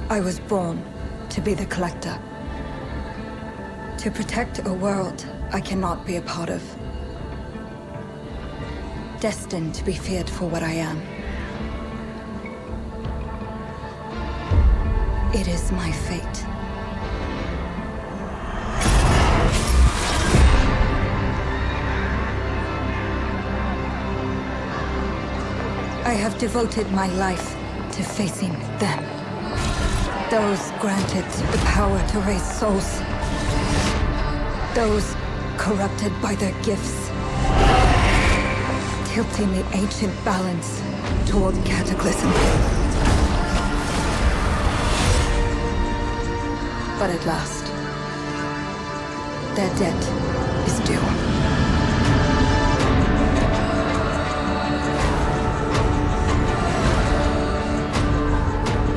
I was born to be the collector. To protect a world I cannot be a part of. Destined to be feared for what I am. It is my fate. I have devoted my life to facing them. Those granted the power to raise souls. Those corrupted by their gifts. Tilting the ancient balance toward cataclysm. But at last, their debt is due.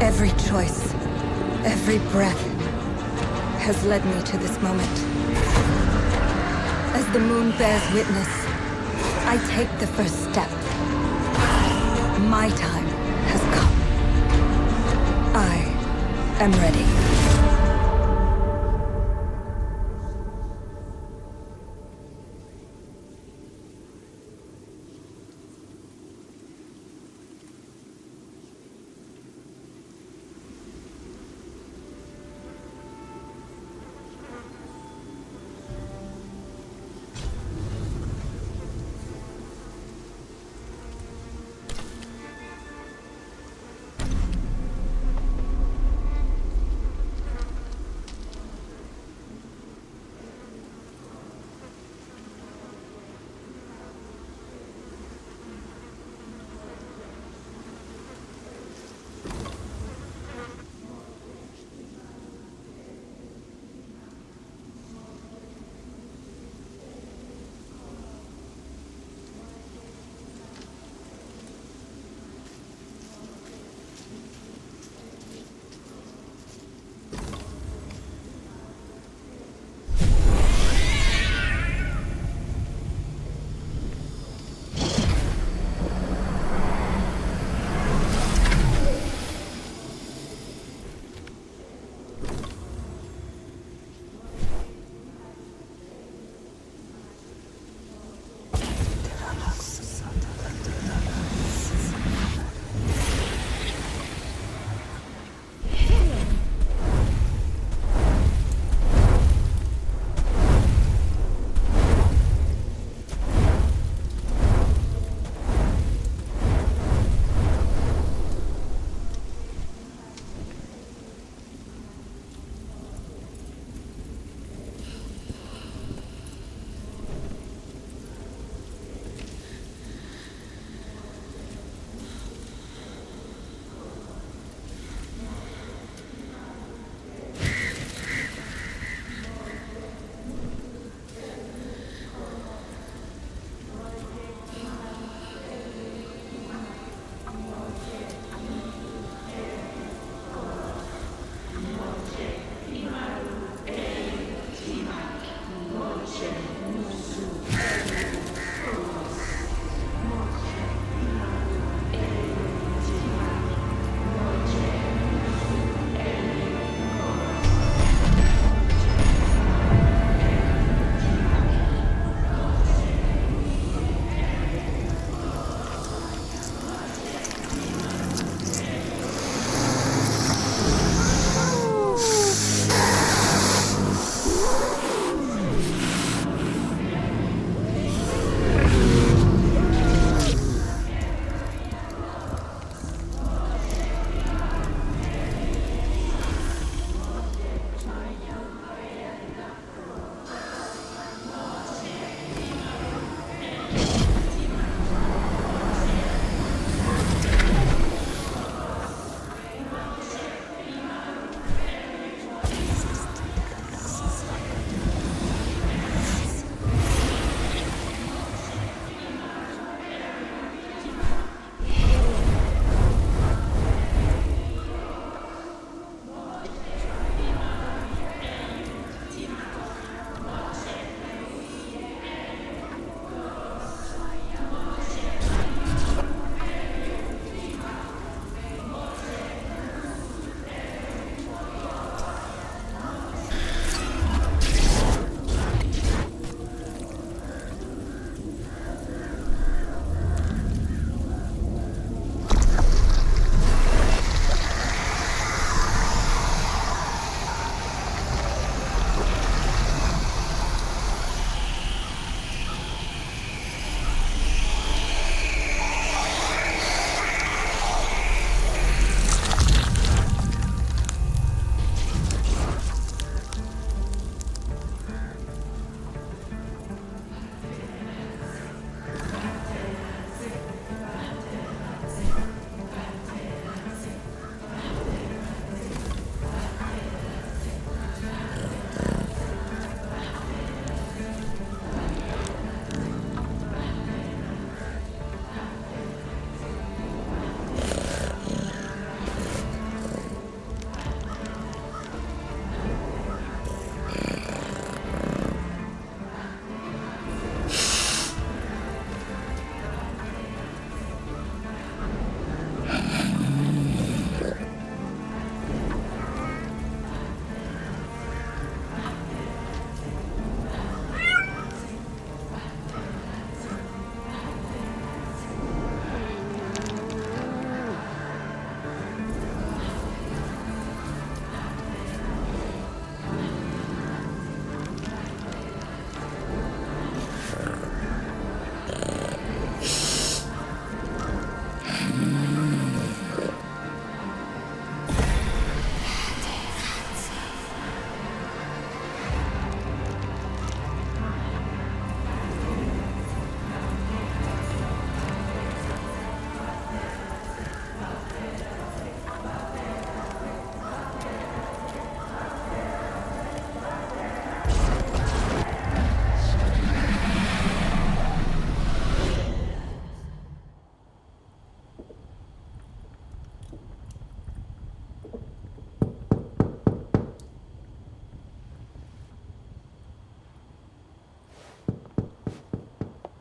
Every choice, every breath has led me to this moment. As the moon bears witness, I take the first step. My time has come. I am ready.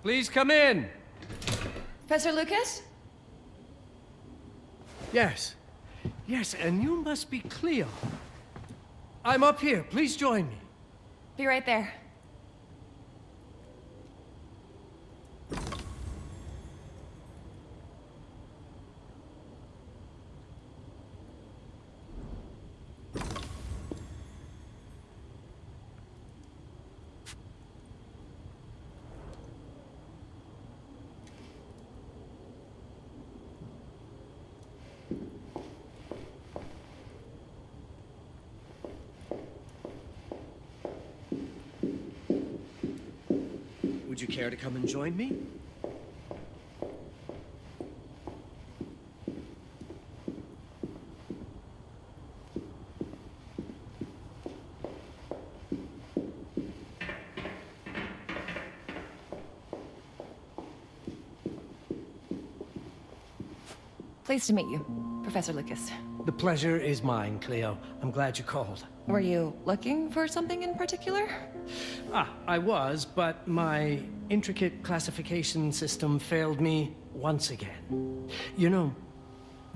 Please come in. Professor Lucas? Yes. Yes, and you must be Cleo. I'm up here. Please join me. Be right there. Would you care to come and join me? Pleased to meet you, Professor Lucas. The pleasure is mine, Cleo. I'm glad you called. Were you looking for something in particular? I was, but my intricate classification system failed me once again. You know,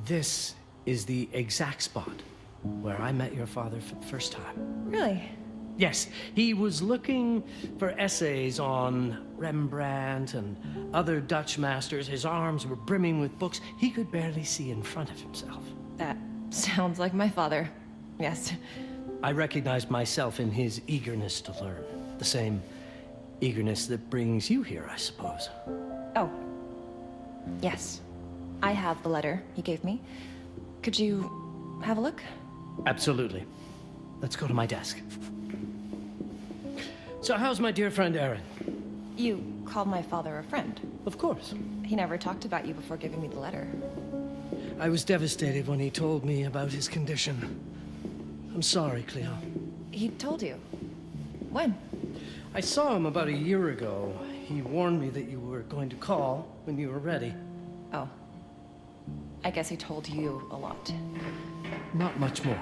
this is the exact spot where I met your father for the first time. Really? Yes, he was looking for essays on Rembrandt and other Dutch masters. His arms were brimming with books. He could barely see in front of himself. That sounds like my father. Yes. I recognized myself in his eagerness to learn. The same eagerness that brings you here, I suppose. Oh. Yes. I have the letter he gave me. Could you have a look? Absolutely. Let's go to my desk. So how's my dear friend Aaron? You called my father a friend. Of course. He never talked about you before giving me the letter. I was devastated when he told me about his condition. I'm sorry, Cleo. He told you? When? I saw him about a year ago. He warned me that you were going to call when you were ready. Oh. I guess he told you a lot. Not much more.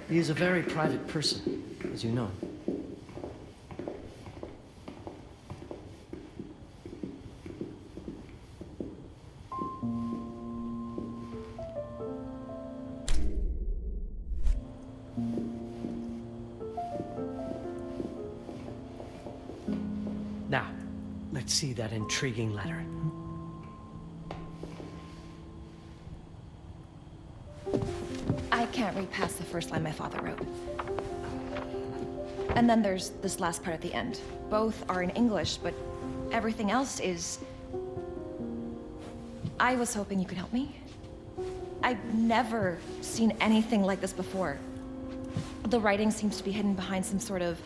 He is a very private person, as you know. Now, let's see that intriguing letter. I can't read past the first line my father wrote. And then there's this last part at the end. Both are in English, but everything else is... I was hoping you could help me. I've never seen anything like this before. The writing seems to be hidden behind some sort of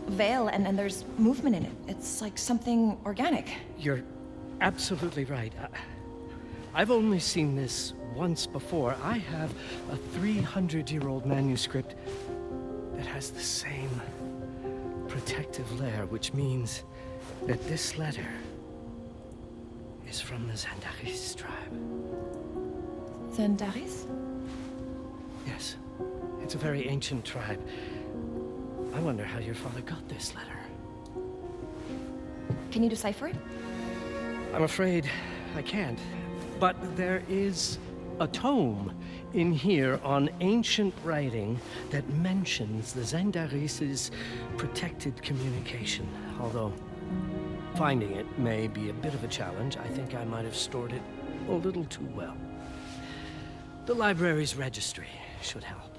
veil, and there's movement in it. It's like something organic. You're absolutely right. I've only seen this once before. I have a 300-year-old manuscript that has the same protective layer, which means that this letter is from the Zandaris tribe. Zandaris? Yes, it's a very ancient tribe. I wonder how your father got this letter. Can you decipher it? I'm afraid I can't. But there is a tome in here on ancient writing that mentions the Zandaris' protected communication. Although finding it may be a bit of a challenge, I think I might have stored it a little too well. The library's registry should help.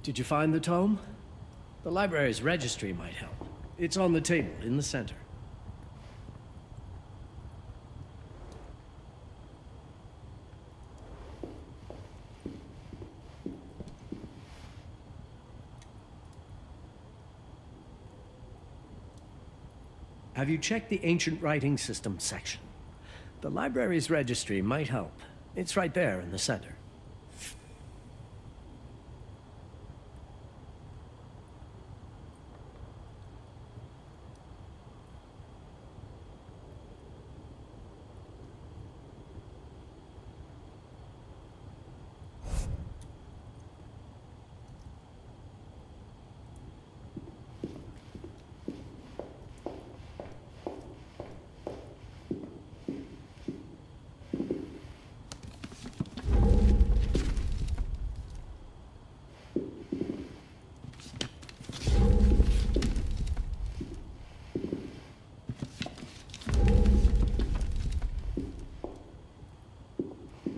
Did you find the tome? The library's registry might help. It's on the table in the center. Have you checked the ancient writing system section? The library's registry might help. It's right there in the center.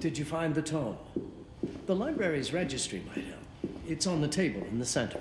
Did you find the tome? The library's registry might help. It's on the table in the center.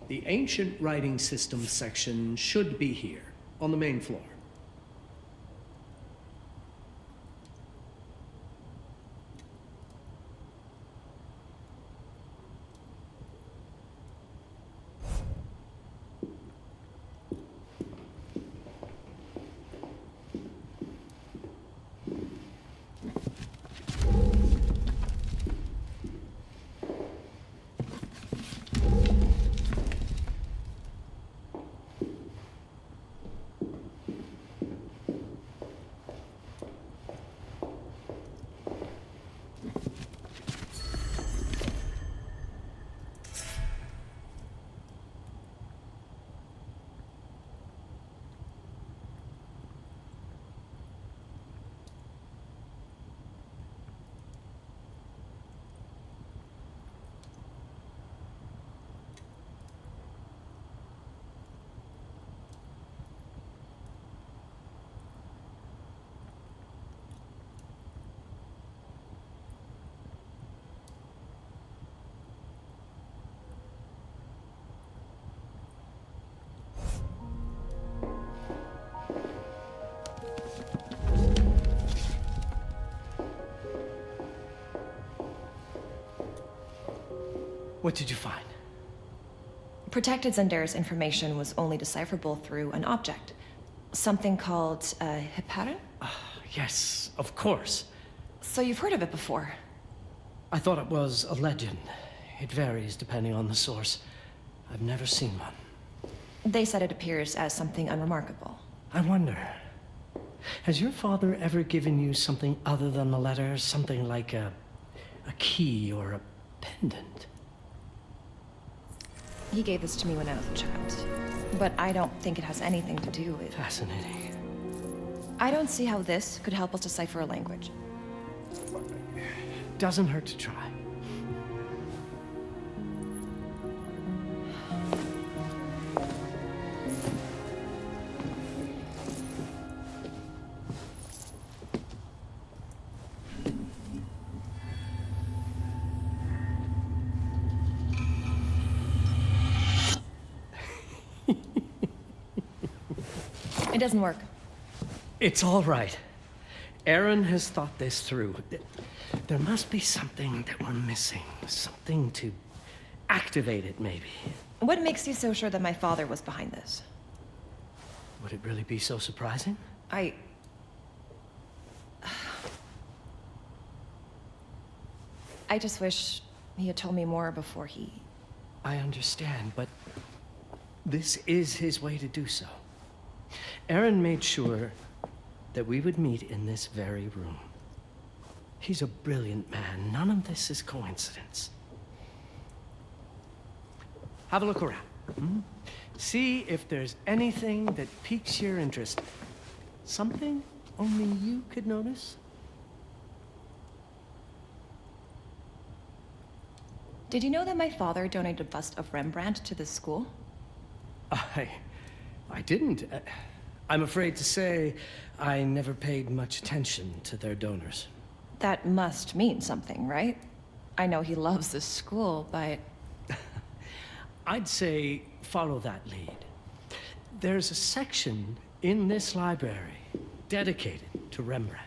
The Ancient Writing System section should be here, on the main floor. What did you find? Protected Zendare's information was only decipherable through an object. Something called a heparin? Yes, of course. So you've heard of it before? I thought it was a legend. It varies depending on the source. I've never seen one. They said it appears as something unremarkable. I wonder, has your father ever given you something other than the letter? Something like a key or a pendant? He gave this to me when I was a child. But I don't think it has anything to do with... Fascinating. I don't see how this could help us decipher a language. Doesn't hurt to try. It doesn't work. It's all right. Aaron has thought this through. There must be something that we're missing. Something to activate it, maybe. What makes you so sure that my father was behind this? Would it really be so surprising? I just wish he had told me more before he... I understand, but this is his way to do so. Aaron made sure that we would meet in this very room. He's a brilliant man. None of this is coincidence. Have a look around. See if there's anything that piques your interest. Something only you could notice? Did you know that my father donated a bust of Rembrandt to this school? I didn't. I'm afraid to say I never paid much attention to their donors. That must mean something, right? I know he loves this school, but... I'd say follow that lead. There's a section in this library dedicated to Rembrandt.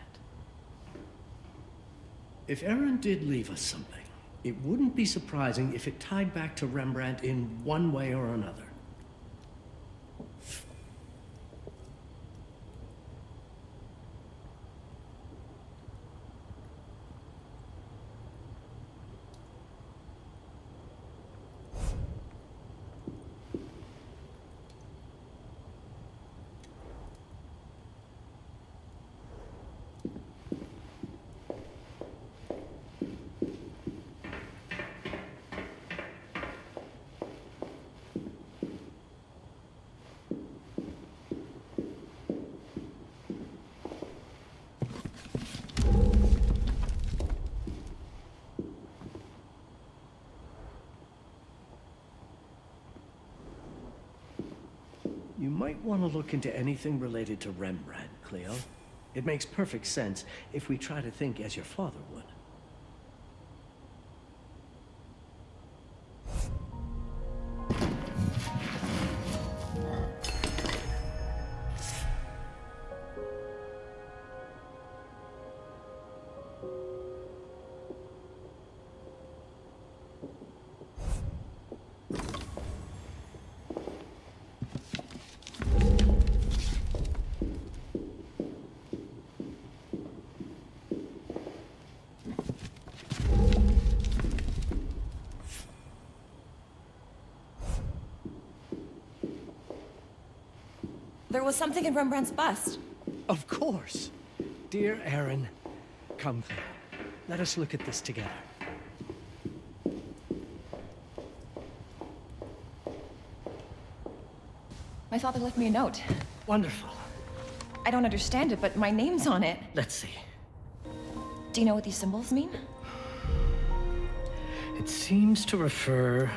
If Aaron did leave us something, it wouldn't be surprising if it tied back to Rembrandt in one way or another. might want to look into anything related to Rembrandt, Cleo. It makes perfect sense if we try to think as your father would. There was something in Rembrandt's bust. Of course. Dear Aaron, come. Let us look at this together. My father left me a note. Wonderful. I don't understand it, but my name's on it. Let's see. Do you know what these symbols mean? It seems to refer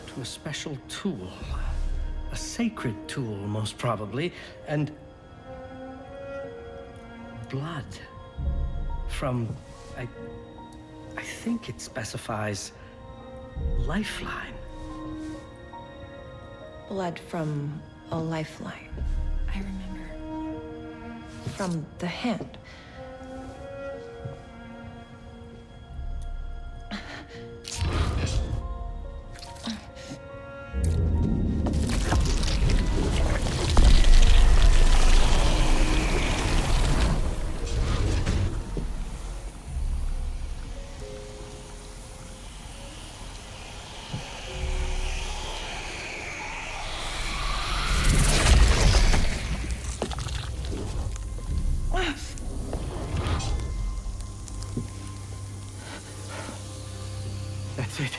to a special tool. A sacred tool, most probably, and blood from, I think it specifies lifeline. Blood from a lifeline. I remember. From the hand. That's it.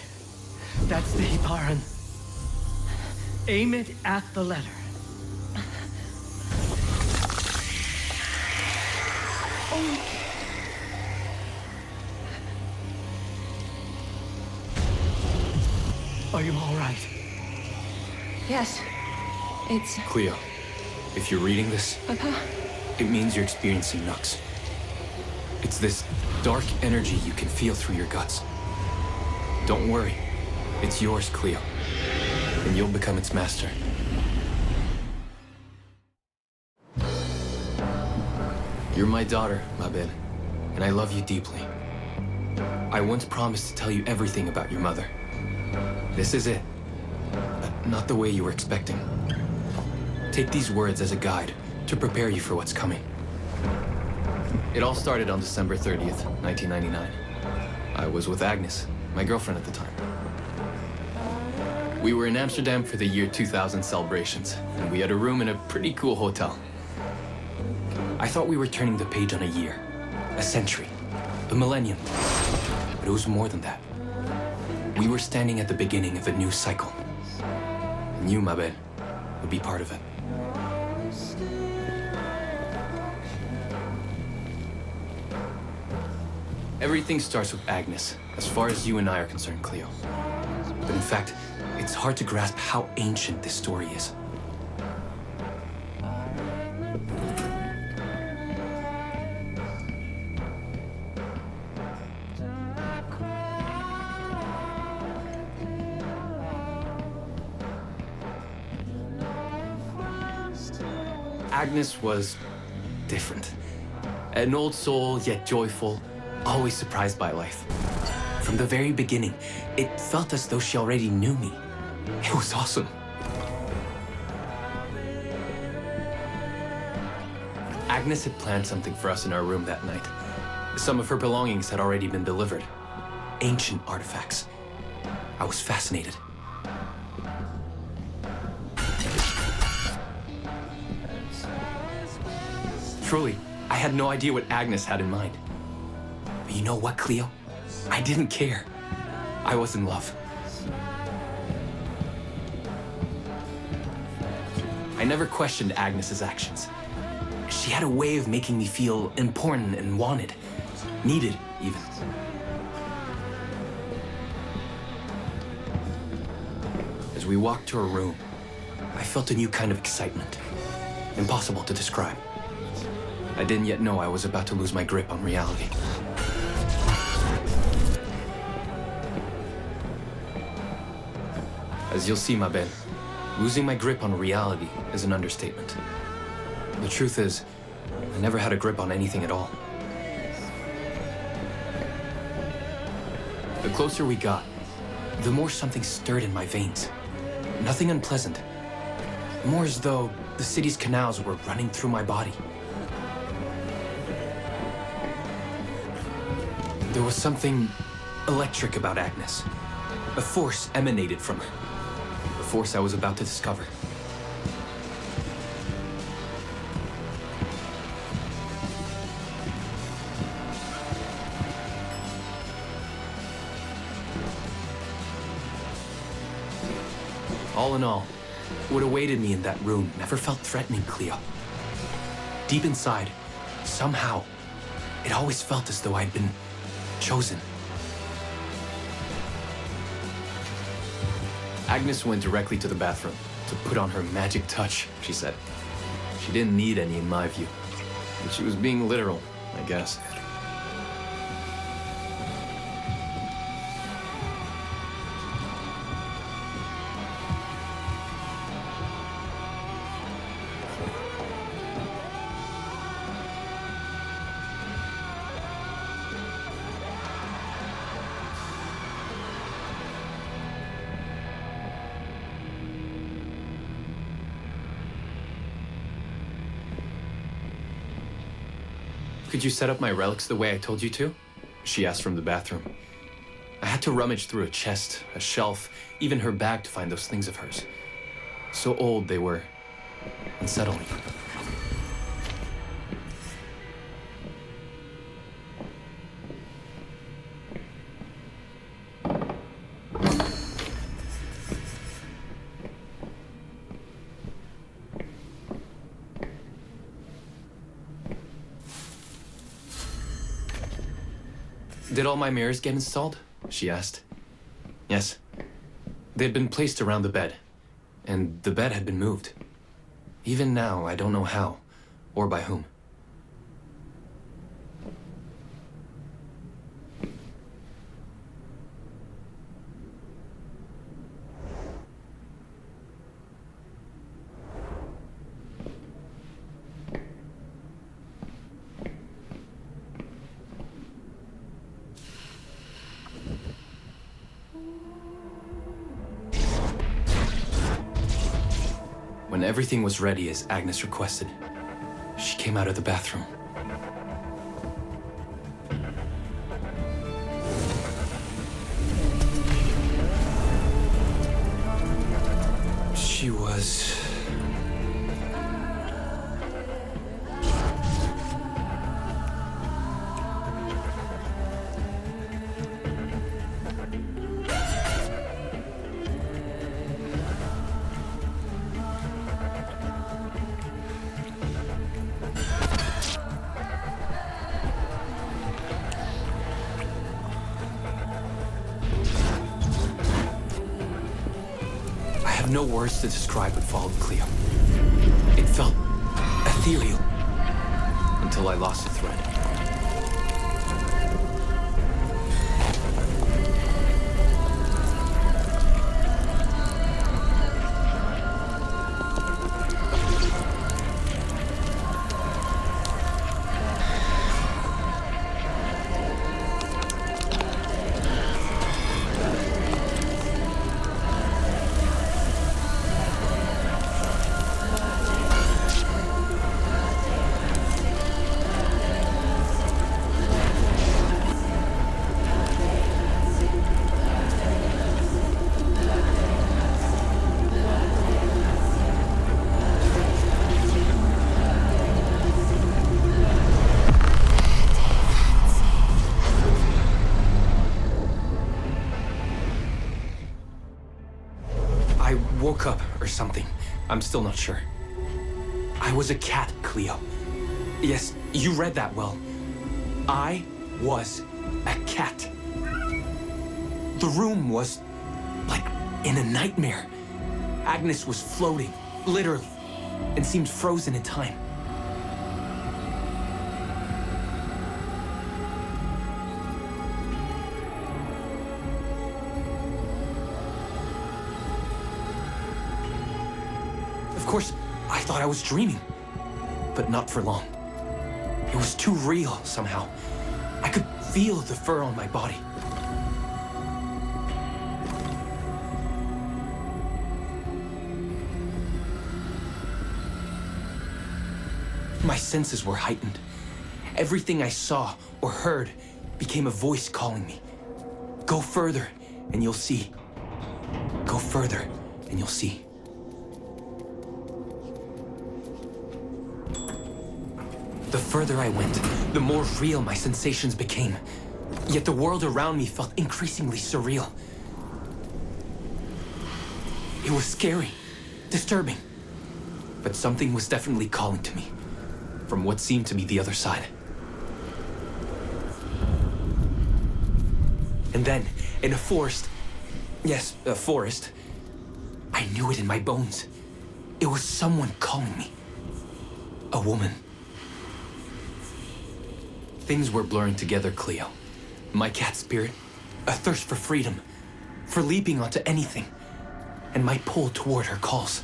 That's the Aaron. Aim it at the letter. Are you all right? Yes. It's... Cleo, if you're reading this, Papa? it means you're experiencing Nux. It's this dark energy you can feel through your guts. Don't worry. It's yours, Cleo. And you'll become its master. You're my daughter, ma belle, and I love you deeply. I once promised to tell you everything about your mother. This is it. But not the way you were expecting. Take these words as a guide to prepare you for what's coming. It all started on December 30th, 1999. I was with Agnes, my girlfriend at the time. We were in Amsterdam for the year 2000 celebrations, and we had a room in a pretty cool hotel. I thought we were turning the page on a year, a century, a millennium. But it was more than that. We were standing at the beginning of a new cycle. And you, ma belle, would be part of it. Everything starts with Agnes, as far as you and I are concerned, Cleo. But in fact, it's hard to grasp how ancient this story is. Agnes was different. An old soul, yet joyful, always surprised by life. From the very beginning, it felt as though she already knew me. It was awesome. Agnes had planned something for us in our room that night. Some of her belongings had already been delivered. Ancient artifacts. I was fascinated. Truly, I had no idea what Agnes had in mind. But you know what, Cleo? I didn't care. I was in love. I never questioned Agnes's actions. She had a way of making me feel important and wanted. Needed, even. As we walked to her room, I felt a new kind of excitement. Impossible to describe. I didn't yet know I was about to lose my grip on reality. As you'll see, ma belle, losing my grip on reality is an understatement. The truth is, I never had a grip on anything at all. The closer we got, the more something stirred in my veins. Nothing unpleasant. More as though the city's canals were running through my body. There was something electric about Agnes. A force emanated from her. A force I was about to discover. All in all, what awaited me in that room never felt threatening, Cleo. Deep inside, somehow, it always felt as though I'd been chosen. Agnes went directly to the bathroom to put on her magic touch, she said. She didn't need any in my view, but she was being literal, I guess. Could you set up my relics the way I told you to? She asked from the bathroom. I had to rummage through a chest, a shelf, even her bag to find those things of hers. So old they were, unsettling. Did all my mirrors get installed? She asked. Yes. They had been placed around the bed, and the bed had been moved. Even now, I don't know how, or by whom. When everything was ready as Agnes requested, she came out of the bathroom. She was... no words to describe what followed, Cleo. It felt ethereal until I lost the thread. Woke up or something. I'm still not sure. I was a cat, Cleo. Yes, you read that well. I was a cat. The room was like in a nightmare. Agnes was floating, literally, and seemed frozen in time. Of course, I thought I was dreaming, but not for long. It was too real somehow. I could feel the fur on my body. My senses were heightened. Everything I saw or heard became a voice calling me. Go further and you'll see. Go further and you'll see. The further I went, the more real my sensations became. Yet the world around me felt increasingly surreal. It was scary, disturbing, but something was definitely calling to me from what seemed to be the other side. And then, in a forest, yes, a forest, I knew it in my bones. It was someone calling me. A woman. Things were blurring together, Cleo. My cat spirit, a thirst for freedom, for leaping onto anything, and my pull toward her calls.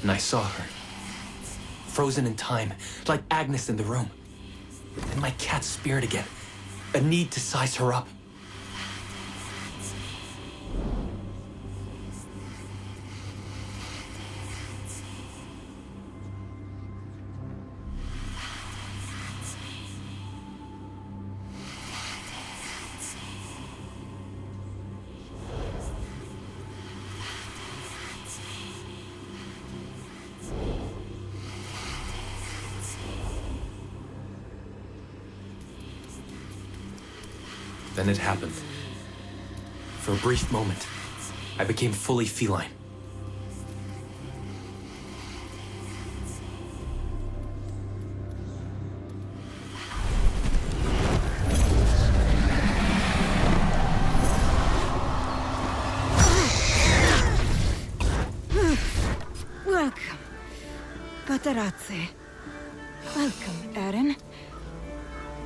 And I saw her, frozen in time, like Agnes in the room. And my cat spirit again, a need to size her up. Then it happened. For a brief moment, I became fully feline. Welcome, Patarazzi. Welcome, Aaron.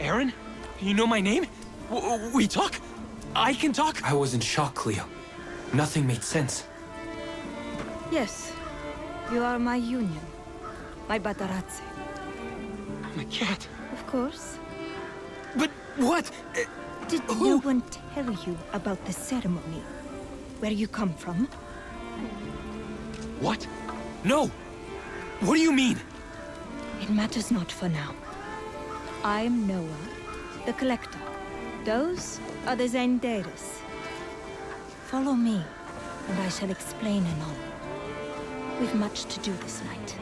Aaron? You know my name? We talk? I can talk? I was in shock, Cleo. Nothing made sense. Yes, you are my union. My Patarazzi. My cat. Of course. But what? Did no one tell you about the ceremony? Where you come from? What? No! What do you mean? It matters not for now. I'm Noah, the Collector. Those are the Zendaris. Follow me, and I shall explain anon. We've much to do this night.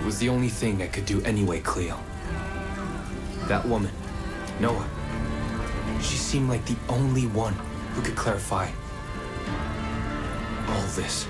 It was the only thing I could do anyway, Cleo. That woman, Noah, she seemed like the only one who could clarify all this.